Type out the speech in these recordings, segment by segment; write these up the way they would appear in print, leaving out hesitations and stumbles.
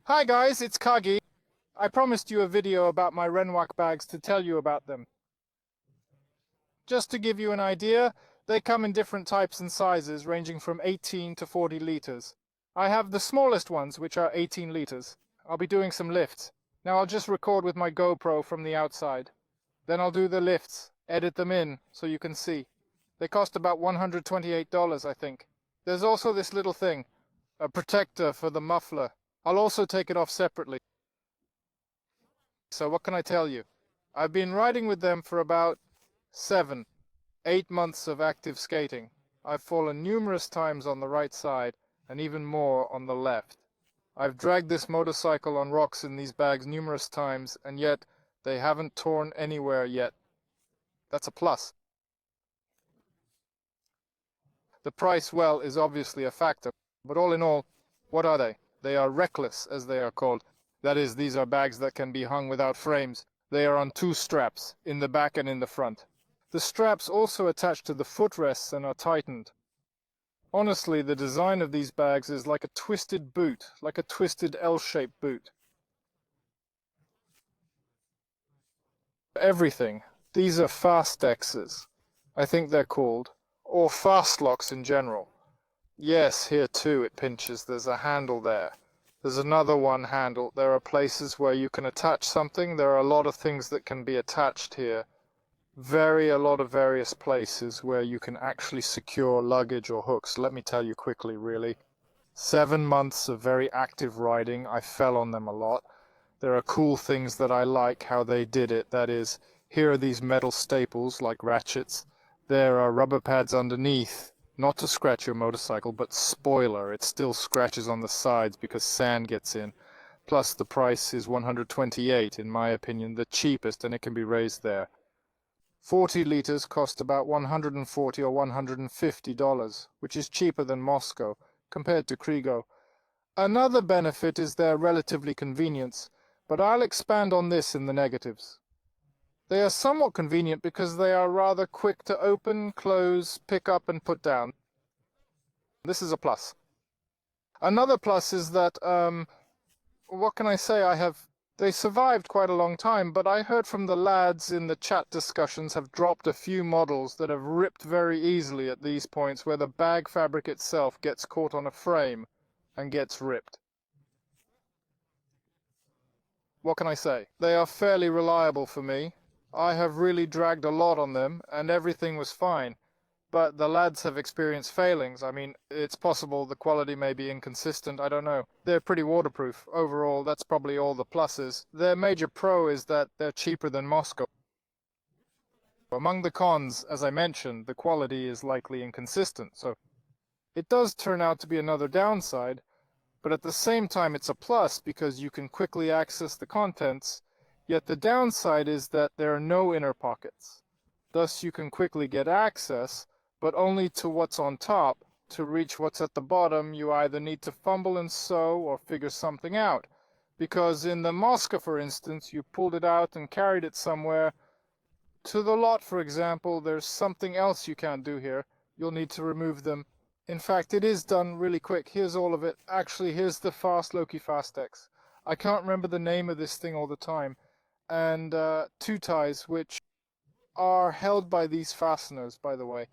Hi guys, it's Kagi. I promised you a video about my Rhinowalk bags to tell you about them. Just to give you an idea, they come in different types and sizes ranging from 18 to 40 liters. I have the smallest ones, which are 18 liters. I'll be doing some lifts. Now I'll just record with my GoPro from the outside. Then I'll do the lifts, edit them in so you can see. They cost about $128, I think. There's also this little thing, a protector for the muffler. I'll also take it off separately. So what can I tell you? I've been riding with them for about 7, 8 months of active skating. I've fallen numerous times on the right side and even more on the left. I've dragged this motorcycle on rocks in these bags numerous times, and yet they haven't torn anywhere yet. That's a plus. The price, well, is obviously a factor, but all in all, what are they? They are reckless, as they are called. That is, these are bags that can be hung without frames. They are on 2 straps, in the back and in the front. The straps also attach to the footrests and are tightened. Honestly, the design of these bags is like a twisted boot, like a twisted L-shaped boot. Everything. These are Fastexes, I think they're called, or fast locks in general. Yes, here too it pinches. There's a handle there. There's another one handle. There are places where you can attach something. There are a lot of things that can be attached here. A lot of various places where you can actually secure luggage or hooks. Let me tell you quickly, really. 7 months of very active riding. I fell on them a lot. There are cool things that I like how they did it. That is, here are these metal staples like ratchets. There are rubber pads underneath. Not to scratch your motorcycle, but spoiler, it still scratches on the sides because sand gets in. Plus the price is $128, in my opinion, the cheapest, and it can be raised there. 40 liters cost about $140 or $150, which is cheaper than Mosko, compared to Kriega. Another benefit is their relatively convenience, but I'll expand on this in the negatives. They are somewhat convenient because they are rather quick to open, close, pick up and put down. This is a plus. Another plus is that, what can I say, they survived quite a long time, but I heard from the lads in the chat discussions have dropped a few models that have ripped very easily at these points where the bag fabric itself gets caught on a frame and gets ripped. What can I say? They are fairly reliable for me. I have really dragged a lot on them, and everything was fine. But the lads have experienced failings. I mean, it's possible the quality may be inconsistent, I don't know. They're pretty waterproof. Overall, that's probably all the pluses. Their major pro is that they're cheaper than Mosko. Among the cons, as I mentioned, the quality is likely inconsistent, so it does turn out to be another downside. But at the same time it's a plus because you can quickly access the contents, yet the downside is that there are no inner pockets. Thus you can quickly get access, but only to what's on top. To reach what's at the bottom, you either need to fumble and sew or figure something out. Because in the Mosko, for instance, you pulled it out and carried it somewhere. To the lot, for example, there's something else you can't do here. You'll need to remove them. In fact, it is done really quick. Here's all of it. Actually, here's the Fast Loki Fastex. I can't remember the name of this thing all the time. And 2 ties, which are held by these fasteners, by the way.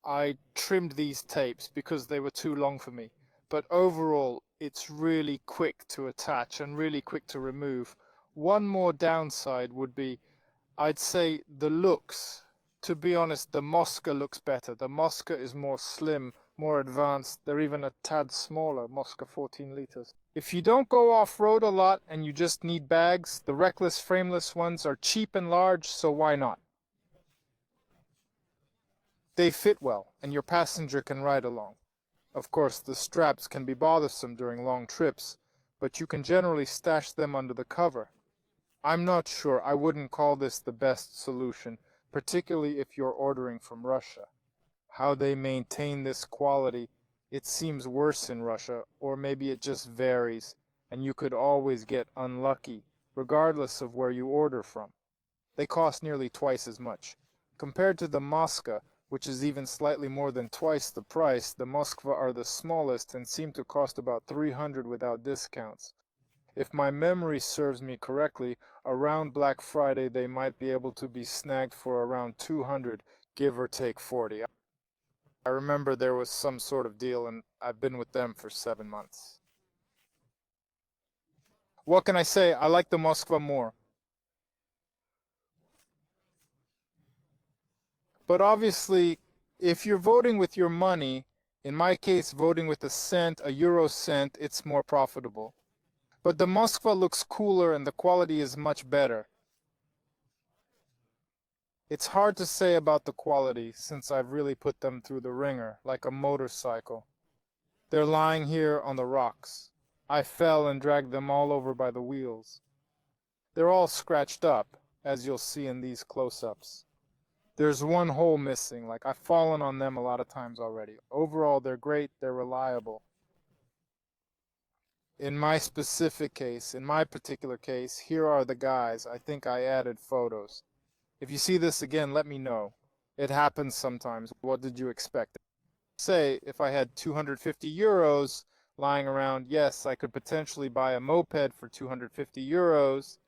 I trimmed these tapes because they were too long for me. But overall, it's really quick to attach and really quick to remove. One more downside would be, I'd say, the looks. To be honest, the Mosko looks better. The Mosko is more slim, more advanced. They're even a tad smaller, Mosko 14 liters. If you don't go off-road a lot and you just need bags, the Reckless frameless ones are cheap and large, so why not? They fit well, and your passenger can ride along. Of course, the straps can be bothersome during long trips, but you can generally stash them under the cover. I'm not sure. I wouldn't call this the best solution, particularly if you're ordering from Russia. How they maintain this quality, it seems worse in Russia, or maybe it just varies, and you could always get unlucky, regardless of where you order from. They cost nearly twice as much. Compared to the Moska, which is even slightly more than twice the price, the Moskva are the smallest and seem to cost about $300 without discounts. If my memory serves me correctly, around Black Friday they might be able to be snagged for around 200, give or take 40. I remember there was some sort of deal, and I've been with them for 7 months. What can I say? I like the Moskva more. But obviously, if you're voting with your money, in my case, voting with a cent, a euro cent, it's more profitable. But the Moskva looks cooler and the quality is much better. It's hard to say about the quality since I've really put them through the ringer, like a motorcycle. They're lying here on the rocks. I fell and dragged them all over by the wheels. They're all scratched up, as you'll see in these close-ups. There's one hole missing, like I've fallen on them a lot of times already. Overall, they're great, they're reliable. In my specific case, in my particular case, here are the guys. I think I added photos. If you see this again, let me know. It happens sometimes. What did you expect? Say, if I had 250 euros lying around, yes, I could potentially buy a moped for 250 euros,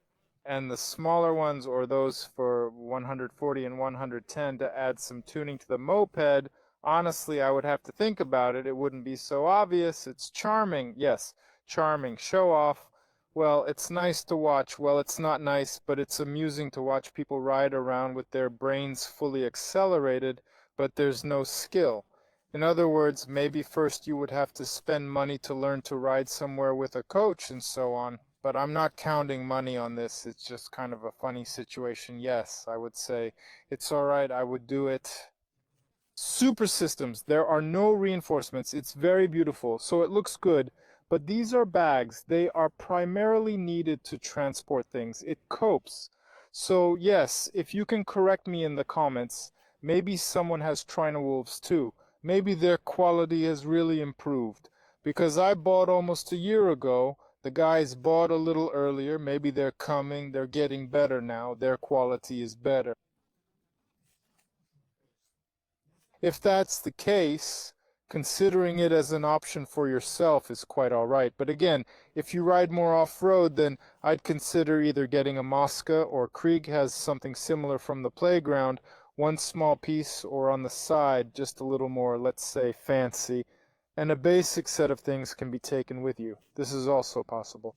and the smaller ones, or those for 140 and 110 to add some tuning to the moped, honestly, I would have to think about it. It wouldn't be so obvious. It's charming. Yes, charming. Show off. Well, it's nice to watch. Well, it's not nice, but it's amusing to watch people ride around with their brains fully accelerated, but there's no skill. In other words, maybe first you would have to spend money to learn to ride somewhere with a coach and so on. But I'm not counting money on this. It's just kind of a funny situation. Yes, I would say it's all right. I would do it. Super systems. There are no reinforcements. It's very beautiful. So it looks good. But these are bags. They are primarily needed to transport things. It copes. So yes, if you can correct me in the comments, maybe someone has Rhinowolves too. Maybe their quality has really improved. Because I bought almost a year ago. The guys bought a little earlier. Maybe they're coming. They're getting better now. Their quality is better. If that's the case, considering it as an option for yourself is quite all right. But again, if you ride more off-road, then I'd consider either getting a Mosko, or Kriega has something similar from the playground, one small piece, or on the side, just a little more, let's say, fancy. And a basic set of things can be taken with you. This is also possible.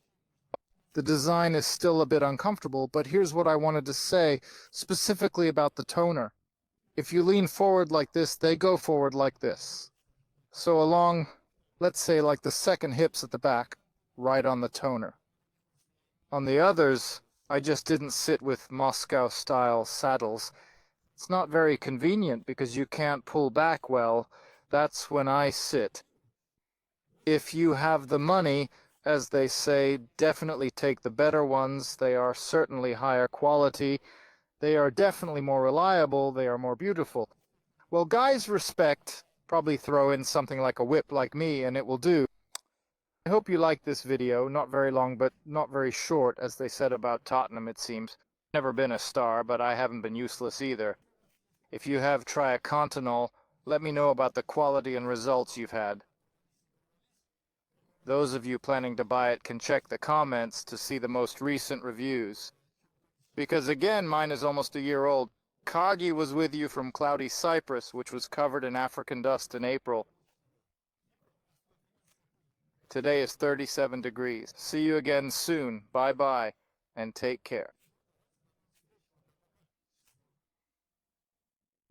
The design is still a bit uncomfortable, but here's what I wanted to say specifically about the toner. If you lean forward like this, they go forward like this. So along, let's say like the second hips at the back, right on the toner. On the others, I just didn't sit with Moscow-style saddles. It's not very convenient because you can't pull back well. That's when I sit. If you have the money, as they say, definitely take the better ones. They are certainly higher quality. They are definitely more reliable. They are more beautiful. Well, guys respect, probably throw in something like a whip like me and it will do. I hope you liked this video. Not very long, but not very short, as they said about Tottenham, it seems. Never been a star, but I haven't been useless either. If you have Triacontinol, let me know about the quality and results you've had. Those of you planning to buy it can check the comments to see the most recent reviews. Because again, mine is almost a year old. Kagi was with you from cloudy Cyprus, which was covered in African dust in April. Today is 37 degrees. See you again soon. Bye-bye, and take care.